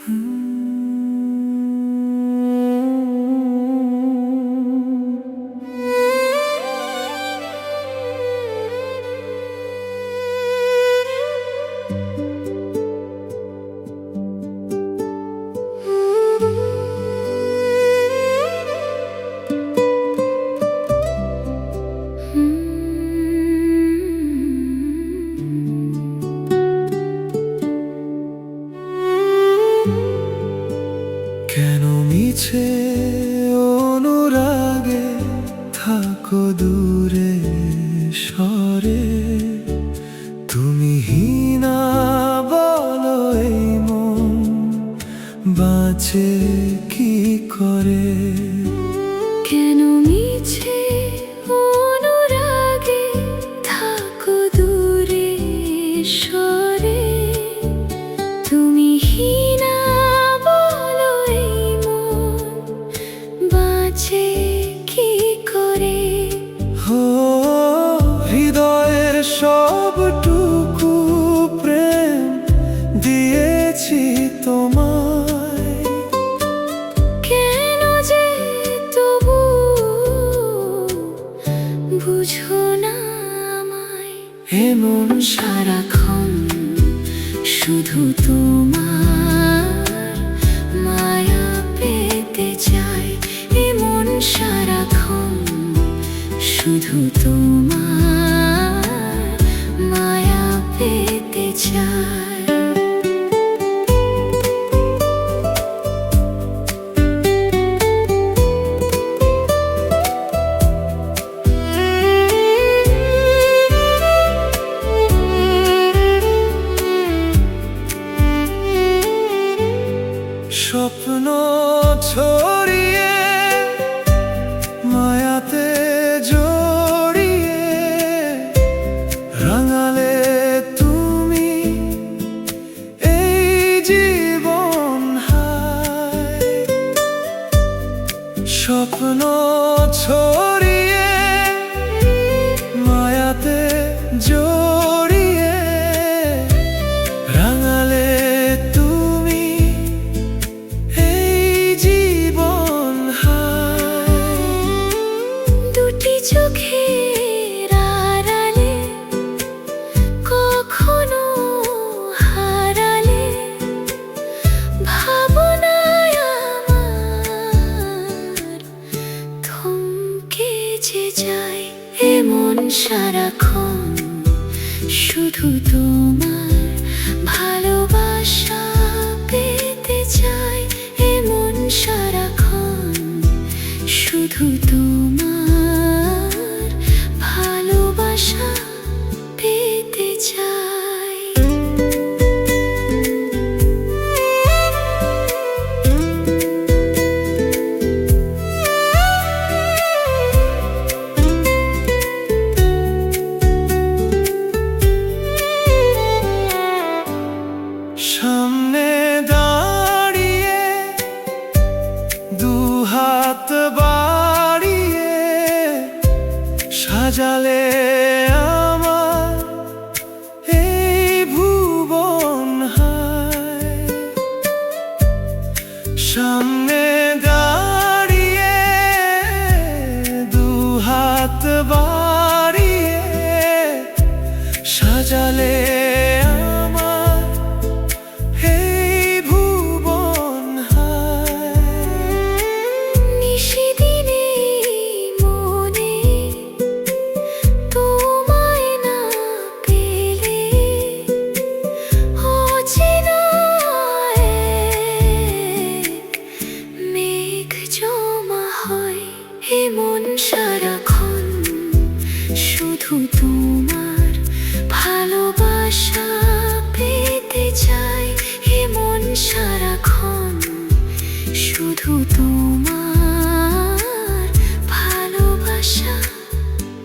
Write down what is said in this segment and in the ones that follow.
কেন মিছে অনুরাগে থাকো দূরে সরে, তুমি হীনা বলো এই মন বাঁচে কি করে। কেন মিছে অনুরাগে থাকো দূরে সরে, তুমি হীনা বলো এই মন বাঁচে কি করে। হো হৃদয়ের সবটুকু প্রেম দিয়েছি তোমায়, কেন যে তবু বুঝো না আমায়। এমন সারাক্ষণ শুধু তোমার মায়া পেতে চাই, এমন সারাক্ষণ শুধু তোমার মায়া পেতে চাই। স্বপ্ন ছড়িয়ে মায়াতে জড়িয়ে রাঙালে তুমি এই জীবন হায়। স্বপ্ন ছড়িয়ে মায়াতে জড়িয়ে রাঙালে তুমি চোখের আড়ালে কখনো হারালে ভাবনায় আমার থমকে যে যায়। এমন সারাক্ষণ শুধু তোমার ভালোবাসা পেতে চাই, এমন সারাক্ষণ শুধু তোমার ভালোবাসা পেতে চাই। সামনে দাঁড়িয়ে দুহাত বাড়িয়ে সাজালে আমার এই ভুবন হায়। সামনে দাঁড়িয়ে দুহাত বাড়িয়ে সাজালে এমন সারাক্ষণ শুধু তোমার ভালোবাসা পেতে চাই, এমন সারাক্ষণ শুধু তোমার ভালোবাসা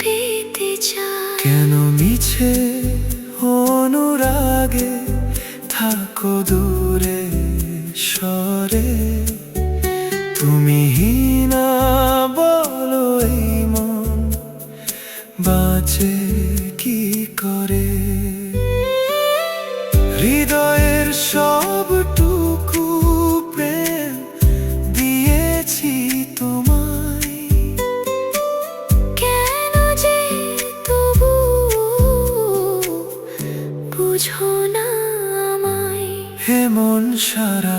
পেতে চাই। কেন মিছে অনুরাগে থাকো দূরে সরে, তুমি হীনা বলো এই মন বাঁচে কি করে। হৃদয়ের সবটুকু বোঝো না আমায়। হে মন সারা